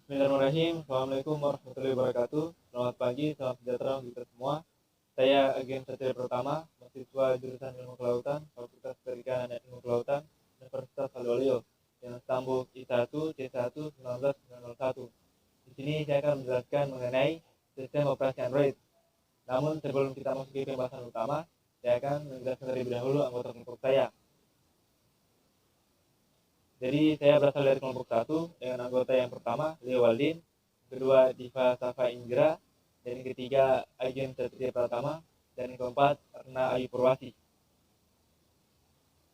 Bismillahirrahmanirrahim. Assalamualaikum warahmatullahi wabarakatuh. Selamat pagi, salam sejahtera untuk kita semua. Saya Agen Satria Pertama, mahasiswa jurusan Ilmu Kelautan, Fakultas Perikanan dan Ilmu Kelautan, Universitas Haloleo, dengan stambuk I1 C1 19901. Di sini saya akan menjelaskan mengenai sistem operasi Android. Namun sebelum kita masuk ke pembahasan utama, saya akan menjelaskan terlebih dahulu anggota kelompok saya. Jadi saya berasal dari kelompok 1 dengan anggota yang pertama Leo Waldin, kedua Diva Safa Indra, dan yang ketiga Agen Satria Pratama, dan yang keempat Erna Ayu Purwasi.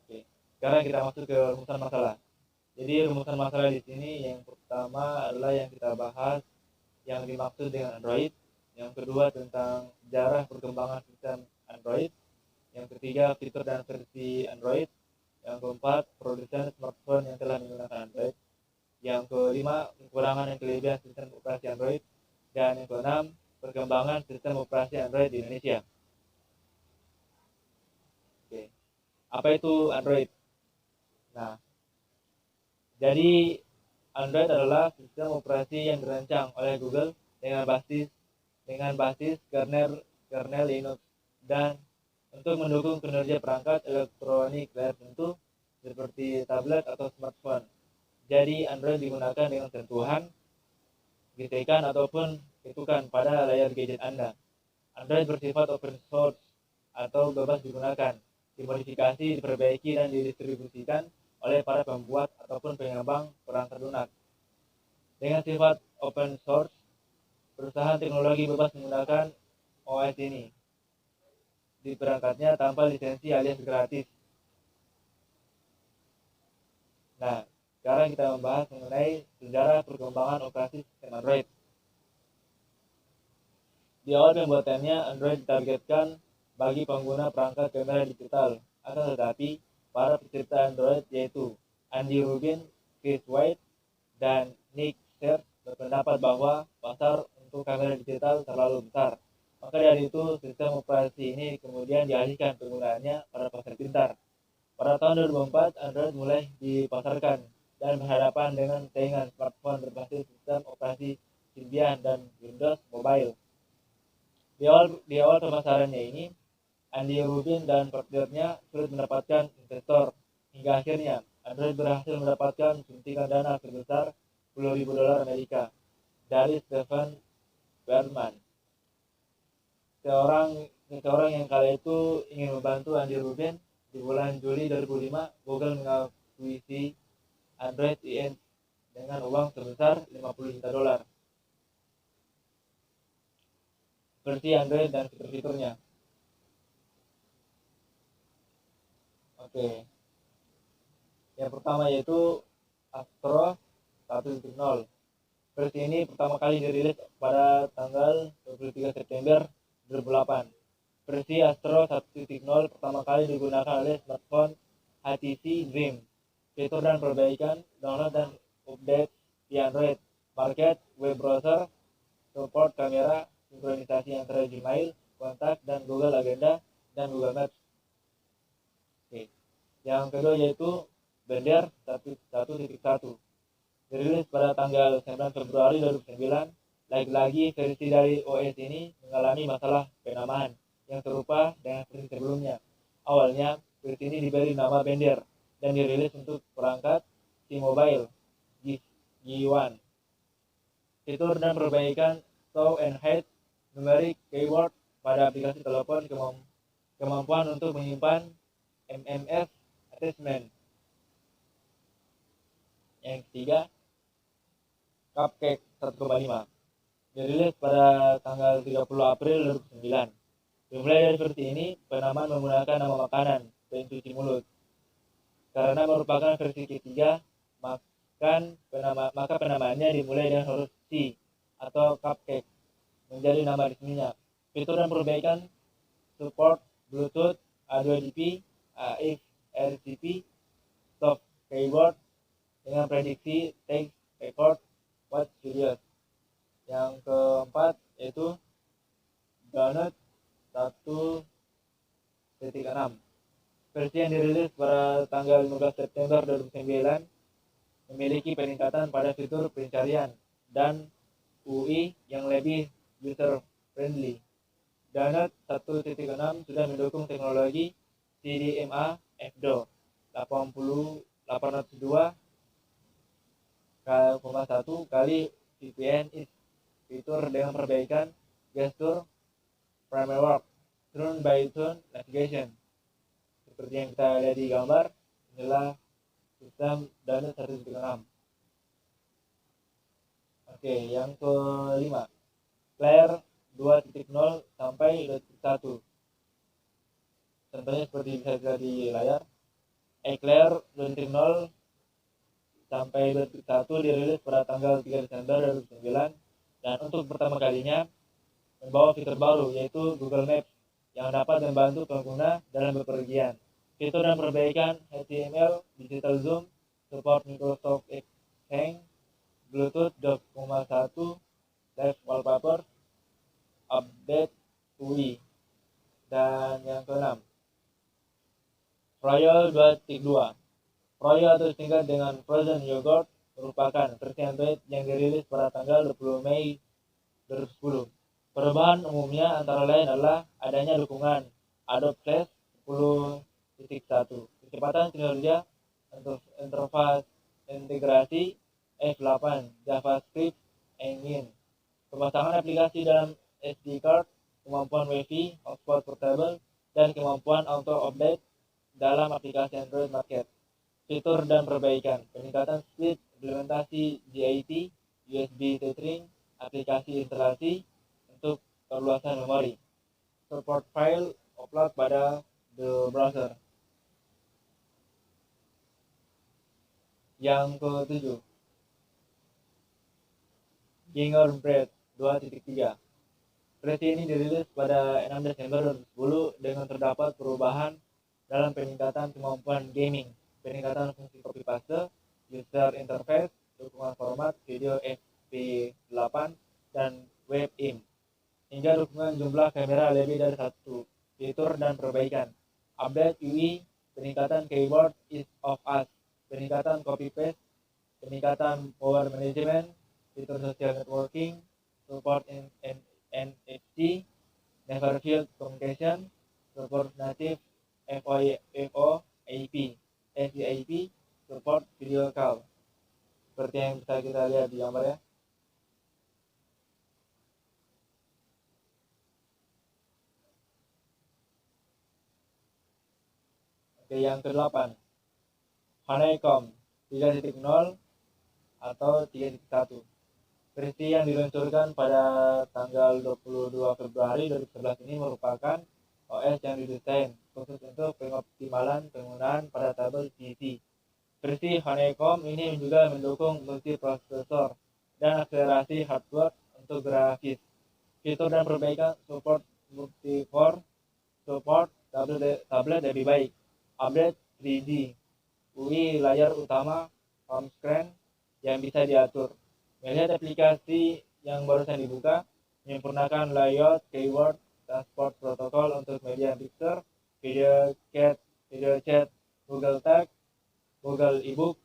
Oke. Sekarang kita masuk ke rumusan masalah. Jadi rumusan masalah di sini yang pertama adalah yang kita bahas yang dimaksud dengan Android, yang kedua tentang sejarah perkembangan sistem Android, yang ketiga fitur dan versi Android, yang keempat produsen smartphone yang telah menggunakan Android, yang kelima kekurangan dan kelebihan sistem operasi Android, dan yang keenam perkembangan sistem operasi Android di Indonesia. Oke. Apa itu Android? Nah, jadi Android adalah sistem operasi yang dirancang oleh Google dengan basis kernel Linux dan untuk mendukung kinerja perangkat elektronik layar sentuh seperti tablet atau smartphone. Jadi Android digunakan dengan sentuhan, gesekan ataupun ketukan pada layar gadget Anda. Android bersifat open source atau bebas digunakan, dimodifikasi, diperbaiki, dan didistribusikan oleh para pembuat ataupun pengembang perangkat lunak. Dengan sifat open source, perusahaan teknologi bebas menggunakan OS ini di perangkatnya tanpa lisensi alias gratis. Nah, sekarang kita membahas mengenai sejarah perkembangan operasi sistem Android. Di awal pembuatannya, Android ditargetkan bagi pengguna perangkat kamera digital. Akan tetapi, para pencipta Android yaitu Andy Rubin, Chris White, dan Nick Serge berpendapat bahwa pasar untuk kamera digital terlalu besar. Maka dari itu, sistem operasi ini kemudian dialihkan penggunaannya pada pasar pintar. Pada tahun 2004, Android mulai dipasarkan dan berhadapan dengan saingan smartphone berbasis sistem operasi Symbian dan Windows Mobile. Di awal pemasarannya ini, Andy Rubin dan partnernya sulit mendapatkan investor. Hingga akhirnya, Android berhasil mendapatkan suntikan dana sebesar $10.000 Amerika dari Stephen Berman, seorang yang kala itu ingin membantu Andy Rubin. Di bulan Juli 2005, Google mengakuisisi Android Inc. dengan uang sebesar $50 juta. Versi Android dan fitur-fiturnya. Oke. Yang pertama yaitu Astro 1.0. Versi ini pertama kali dirilis pada tanggal 23 September 2008. Versi Astro 1.0 pertama kali digunakan oleh smartphone HTC Dream. Fitur dan perbaikan, download dan update di Android, market, web browser, support kamera, sinkronisasi antara Gmail, kontak, dan Google Agenda, dan Google Maps. Oke. Yang kedua yaitu Blender 1.1. Dirilis pada tanggal 9 Februari 2009. Lagi-lagi versi dari OS ini mengalami masalah penamaan yang serupa dengan versi sebelumnya. Awalnya, versi ini diberi nama Blender dan dirilis untuk perangkat T-Mobile G1. Fitur dan perbaikan show and hide, numeric keyboard pada aplikasi telepon, kemampuan untuk menyimpan MMS attachment. Yang ketiga, Cupcake 1.5. Dirilis pada tanggal 30 April 2009. Dimulai dari versi ini, penamaan menggunakan nama makanan, pencuci mulut. Karena merupakan versi ketiga, maka penamaannya dimulai dengan huruf C atau Cupcake menjadi nama resminya. Fitur dan perbaikan, support Bluetooth, A2DP, AX RCP, soft keyboard dengan prediksi text record watch videos. Yang keempat yaitu download 1.6. Versi yang dirilis pada tanggal 15 September 2009 memiliki peningkatan pada fitur pencarian dan UI yang lebih user friendly. Danet 1.6 sudah mendukung teknologi CDMA FDO 802.1 kali VPN fitur dengan perbaikan gestur framework turn by turn navigation. Seperti yang kita lihat di gambar, inilah sistem Danet 1.6. Oke, yang kelima, Claire 2.0 sampai 2.1. Contohnya seperti bisa dilihat di layar. Eclair 2.0 sampai 2.1 dirilis pada tanggal 3 Desember 2009 dan untuk pertama kalinya membawa fitur baru yaitu Google Maps yang dapat membantu pengguna dalam bepergian. Fitur dan perbaikan HTML, Digital Zoom, support Microsoft Exchange, Bluetooth 2.1, Live Wallpaper, update UI. Dan yang keenam, Royal 2.2. Royal atau disingkat dengan Frozen Yogurt merupakan versi Android yang dirilis pada tanggal 20 Mei 2010. Perubahan umumnya antara lain adalah adanya dukungan Adobe Flash 10.1, kecepatan kinerja interface integrasi F8, JavaScript Engine, pemasangan aplikasi dalam SD card, kemampuan Wi-Fi, hotspot portable, dan kemampuan auto update dalam aplikasi Android Market. Fitur dan perbaikan, peningkatan speed, implementasi GIT, USB tethering, aplikasi instalasi untuk perluasan memori, support file upload pada the browser. Yang ke-7, Gingerbread 2.3. Versi ini dirilis pada 6 Desember 2010 dengan terdapat perubahan dalam peningkatan kemampuan gaming, peningkatan fungsi copy paste, user interface, dukungan format video FP8 dan WebIM, hingga dukungan jumlah kamera lebih dari 1, fitur dan perbaikan, update UI, peningkatan keyboard ease of us, peningkatan copy paste, peningkatan power management, fitur social networking, support NFC, never field communication, support native VoIP, SVIP, support video call. Seperti yang bisa kita lihat di gambar ya. Oke, yang ke-8, Honeycomb 3.0 atau 3.1. Versi yang diluncurkan pada tanggal 22 Februari 2011 ini merupakan OS yang didesain khusus untuk pengoptimalan penggunaan pada tabel PC. Versi Honeycomb ini juga mendukung multiprosesor dan akselerasi hardware untuk grafis. Fitur dan perbaikan support multi-core, support tablet lebih baik, update 3D, UI layar utama home screen yang bisa diatur, melihat aplikasi yang barusan dibuka, menyempurnakan layout, keyword, transport protokol untuk media picture, video chat, Google Tag, Google ebook,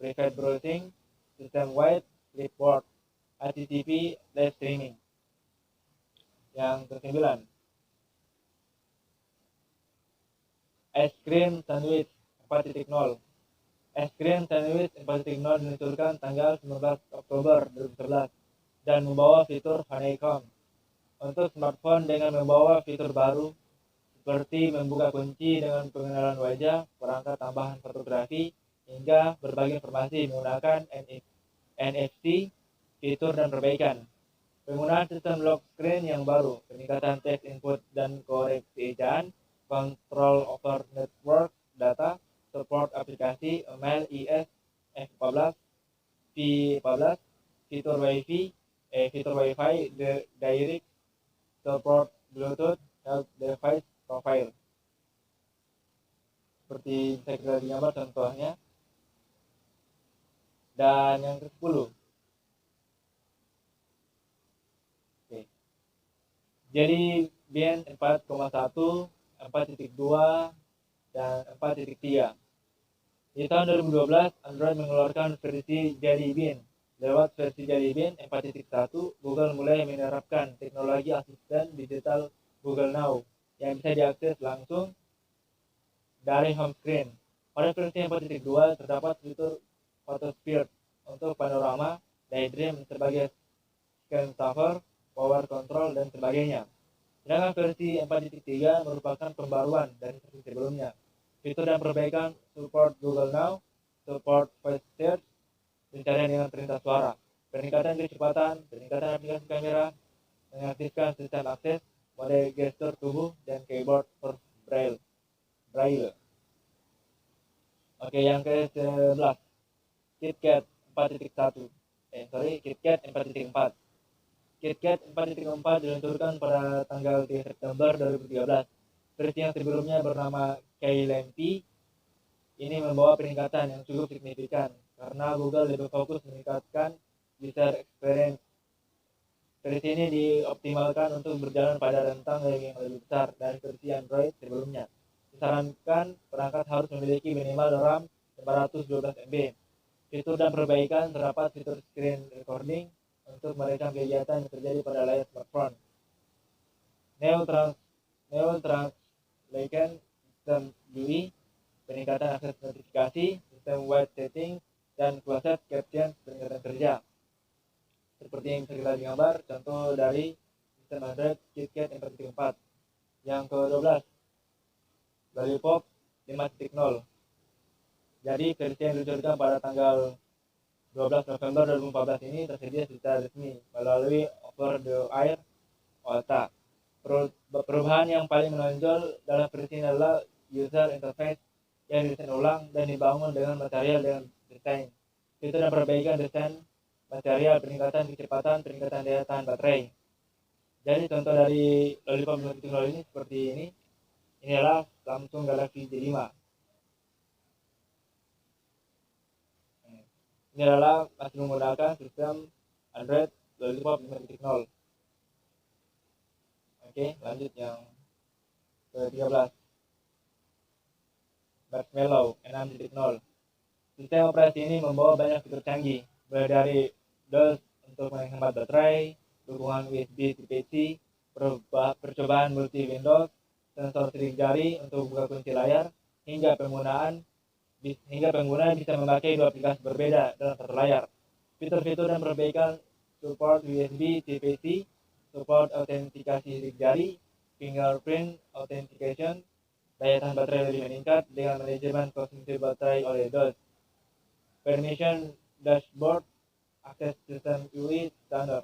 private browsing, system wide, clipboard, HTTP live streaming. Yang ke-9, Ice Cream Sandwich 4.0. Ice Cream Sandwich 4.0 diluncurkan tanggal 19 Oktober 2011 dan membawa fitur Honeycomb untuk smartphone dengan membawa fitur baru seperti membuka kunci dengan pengenalan wajah, perangkat tambahan fotografi, hingga berbagai informasi menggunakan NFC, fitur dan perbaikan. Penggunaan sistem lock screen yang baru, peningkatan text input dan koreksi ejaan, control over network data, support aplikasi email IS F14, P14, fitur Wi-Fi direct, support Bluetooth health device profile. Seperti bisa kita lihat gambar contohnya. Dan yang ke-10. Oke. Jadi Bean 4.1, 4.2 dan 4.3. Di tahun 2012 Android mengeluarkan versi Jelly Bean Lewat versi Jelly Bean 4.1, Google mulai menerapkan teknologi asisten digital Google Now yang bisa diakses langsung dari home screen. Pada versi 4.2 terdapat fitur Photosphere untuk panorama, Daydream sebagai scan saver, power control, dan sebagainya. Sedangkan versi 4.3 merupakan pembaruan dari versi sebelumnya. Fitur dan perbaikan support Google Now, support voice search, pencarian dengan perintah suara, peningkatan kecepatan, peningkatan aplikasi kamera, mengaktifkan sistem akses, mode gestur tubuh, dan keyboard for braille. Oke, yang ke-11, KitKat 4.1. KitKat 4.4. KitKat 4.4 diluncurkan pada tanggal 3 September 2013. Versi yang sebelumnya bernama Keylampi ini membawa peningkatan yang cukup signifikan karena Google lebih fokus meningkatkan user experience. Versi ini dioptimalkan untuk berjalan pada rentang yang lebih besar dari versi Android sebelumnya. Disarankan perangkat harus memiliki minimal RAM 512 MB. Fitur dan perbaikan terdapat fitur screen recording untuk merekam kegiatan yang terjadi pada layar smartphone. Neural Translation System UI, peningkatan akses notifikasi, sistem web setting, dan closed caption peningkatan kerja. Seperti yang bisa kita lihat gambar, contoh dari sistem Android KitKat 4.4. Yang ke-12, Lollipop 5.0. Jadi versi yang diluncurkan pada tanggal 12 November 2014 ini tersedia secara resmi melalui over the air OTA. Perubahan yang paling menonjol dalam versi ini adalah user interface yang didesain ulang dan dibangun dengan material dengan desain. Fitur dan perbaikan desain material, peningkatan kecepatan, peningkatan daya tahan baterai. Jadi contoh dari Lollipop 5.0 ini seperti ini. Ini adalah Samsung Galaxy J5. Ini adalah masih menggunakan sistem Android Lollipop 5.0. Oke, lanjut yang ke-13. Marshmallow 6.0. Sistem operasi ini membawa banyak fitur canggih, mulai dari DOS untuk menghemat baterai, dukungan USB Type-C, percobaan multi Windows, sensor sidik jari untuk buka kunci layar, hingga pengguna bisa memakai dua aplikasi berbeda dalam satu layar. Fitur-fitur dan perbaikan support USB Type-C, support autentikasi sidik jari, fingerprint authentication, daya tahan baterai lebih meningkat dengan manajemen konsumsi baterai oleh DOS. Permission dashboard, akses sistem UI standar,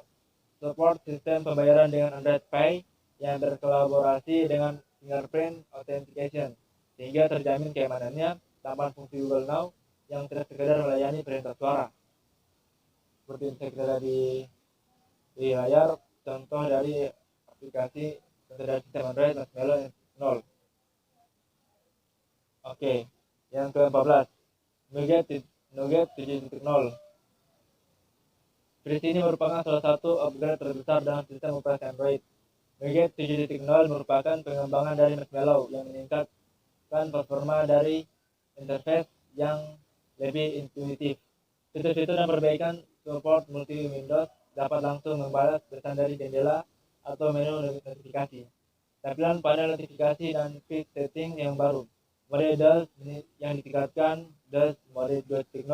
support sistem pembayaran dengan Android Pay yang berkolaborasi dengan fingerprint authentication sehingga terjamin keamanannya tanpa fungsi Google Now yang tidak sekedar melayani perintah suara. Seperti yang bisa kita lihat di layar, contoh dari aplikasi dari sistem Android Marshmallow 0. Oke, yang ke-14, Nougat 7.0. Versi ini merupakan salah satu upgrade terbesar dalam sistem operasi Android. Nougat 7.0 merupakan pengembangan dari Marshmallow yang meningkatkan performa dari interface yang lebih intuitif. Fitur-fitur dan perbaikan support multi Windows dapat langsung membalas pesan dari jendela atau menu notifikasi. Tampilan panel notifikasi dan feed setting yang baru. Mode DOS yang ditingkatkan, DOS mode 2.0,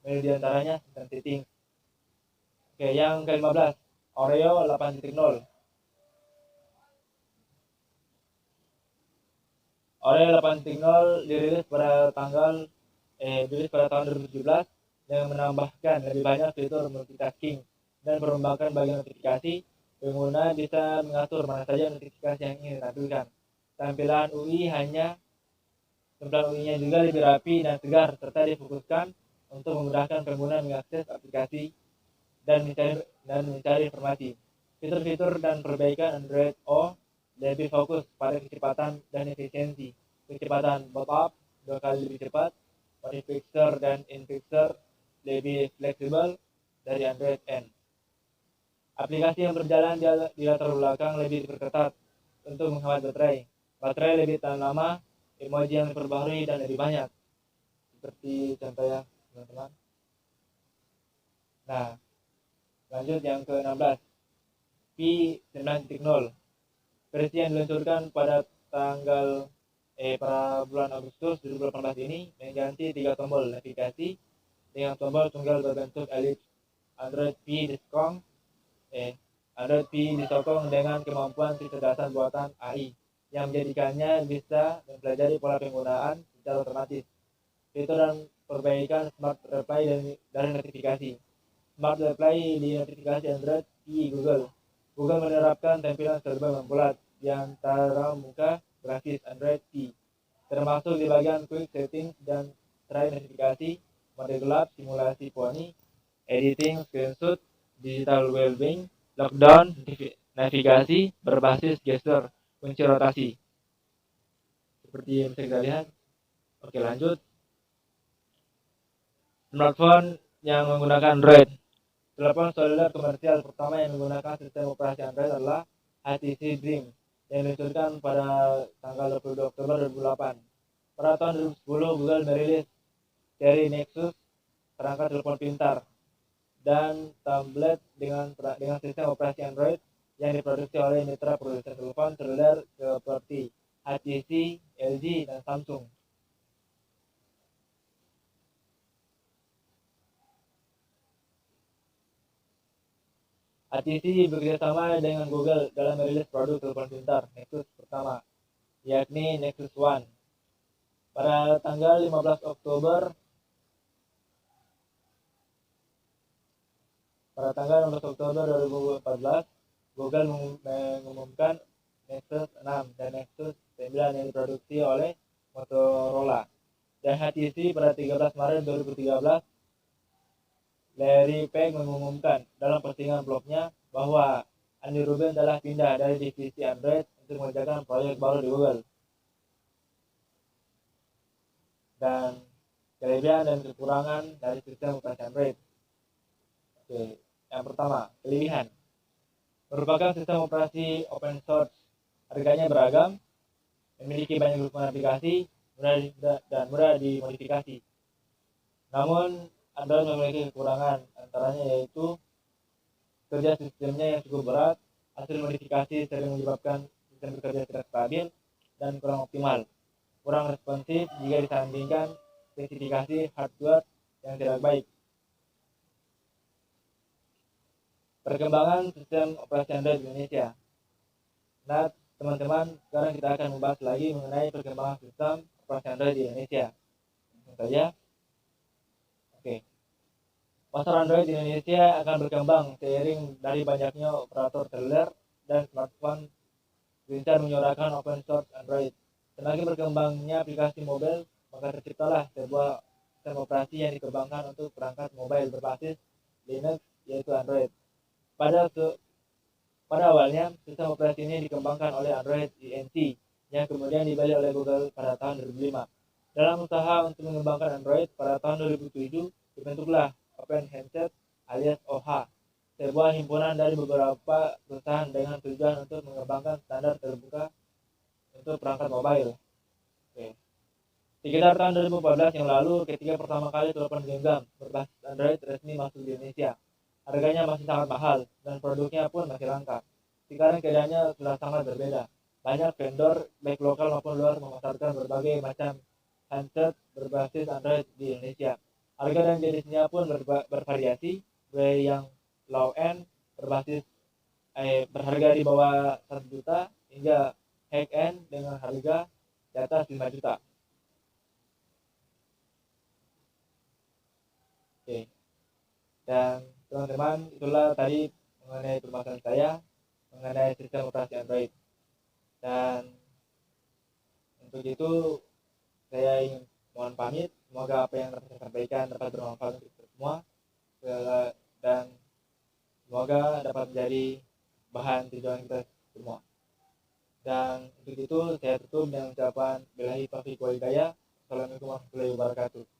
menu diantaranya sistem setting. Oke, yang ke-15, Oreo 8.0. Oreo 8.0 dirilis pada tahun 2017 yang menambahkan lebih banyak fitur multitasking dan perombakan bagian notifikasi. Pengguna bisa mengatur mana saja notifikasi yang ingin ditampilkan. Tampilan UI-nya juga lebih rapi dan segar serta difokuskan untuk memudahkan pengguna mengakses aplikasi dan mencari informasi. Fitur-fitur dan perbaikan Android O lebih fokus pada kecepatan dan efisiensi. Kecepatan pop-up 2 kali lebih cepat, mode fixer dan in-fixer lebih fleksibel dari Android N. Aplikasi yang berjalan di latar belakang lebih diperketat untuk menghemat baterai. Baterai lebih tahan lama, emoji yang diperbaharui dan lebih banyak. Seperti contoh ya teman-teman. Nah, lanjut yang ke-16, P9.0. Versi yang diluncurkan pada bulan Agustus 2018 ini mengganti 3 tombol navigasi dengan tombol tunggal berbentuk elips. Android P disokong dengan kemampuan kecerdasan buatan AI yang menjadikannya bisa mempelajari pola penggunaan secara otomatis. Fitur dan perbaikan Smart Reply dari notifikasi. Smart Reply di notifikasi Android P Google. Google menerapkan tampilan serba membulat di antara muka grafis Android P, termasuk di bagian Quick Settings dan tray notifikasi, mode gelap, simulasi poni, editing, screenshot, digital wellbeing, lockdown, navigasi berbasis gestur, kunci rotasi. Seperti yang bisa kita lihat. Oke, lanjut. Smartphone yang menggunakan Android. Telepon seluler komersial pertama yang menggunakan sistem operasi Android adalah HTC Dream yang diluncurkan pada tanggal 22 Oktober 2008. Pada tahun 2010, Google merilis seri Nexus, perangkat telepon pintar dan tablet dengan sistem operasi Android yang diproduksi oleh mitra produsen telepon seluler seperti HTC, LG, dan Samsung. HTC bekerjasama dengan Google dalam merilis produk telepon pintar Nexus pertama, yakni Nexus One. Pada tanggal 15 Oktober Pada tanggal 15 Oktober 2014, Google mengumumkan Nexus 6 dan Nexus 9 yang diproduksi oleh Motorola. Dan HTC pada 13 Maret 2013, Larry Page mengumumkan dalam postingan blognya bahwa Andy Rubin telah pindah dari divisi Android untuk mengerjakan proyek baru di Google. Dan kelebihan dan kekurangan dari sistem operasi Android. Oke, yang pertama, kelebihan. Merupakan sistem operasi open source, harganya beragam, memiliki banyak dukungan aplikasi, mudah dimodifikasi. Namun, Android memiliki kekurangan, antaranya yaitu kerja sistemnya yang cukup berat, hasil modifikasi sering menyebabkan sistem bekerja tidak stabil dan kurang optimal, kurang responsif jika disandingkan spesifikasi hardware yang tidak baik. Perkembangan sistem operasi Android di Indonesia. Nah, teman-teman, sekarang kita akan membahas lagi mengenai perkembangan sistem operasi Android di Indonesia. Langsung saja. Oke. Pasar Android di Indonesia akan berkembang seiring dari banyaknya operator seluler dan smartphone gencar menyuarakan open source Android. Semakin berkembangnya aplikasi mobile, maka terciptalah sebuah sistem operasi yang dikembangkan untuk perangkat mobile berbasis Linux, yaitu Android. Pada awalnya, sistem operasi ini dikembangkan oleh Android Inc. yang kemudian dibeli oleh Google pada tahun 2005. Dalam usaha untuk mengembangkan Android, pada tahun 2007 dibentuklah Open Handset alias OH, sebuah himpunan dari beberapa perusahaan dengan tujuan untuk mengembangkan standar terbuka untuk perangkat mobile. Oke. Sekitar tahun 2014 yang lalu, ketika pertama kali telepon genggam berbasis Android resmi masuk di Indonesia, harganya masih sangat mahal dan produknya pun masih langka. Sekarang keadaannya sudah sangat berbeda. Banyak vendor baik lokal maupun luar memasarkan berbagai macam handset berbasis Android di Indonesia. Harga dan jenisnya pun bervariasi, dari yang low end berharga di bawah 1 juta hingga high end dengan harga di atas 5 juta. Oke. Dan teman-teman, itulah tadi mengenai permasalahan saya mengenai sistem operasi Android. Dan untuk itu saya ingin mohon pamit. Semoga apa yang dapat saya sampaikan dapat bermanfaat untuk kita semua dan semoga dapat menjadi bahan tujuan kita semua. Dan untuk itu saya tutup dengan ucapan billahi taufiq wal hidayah. Assalamualaikum warahmatullahi wabarakatuh.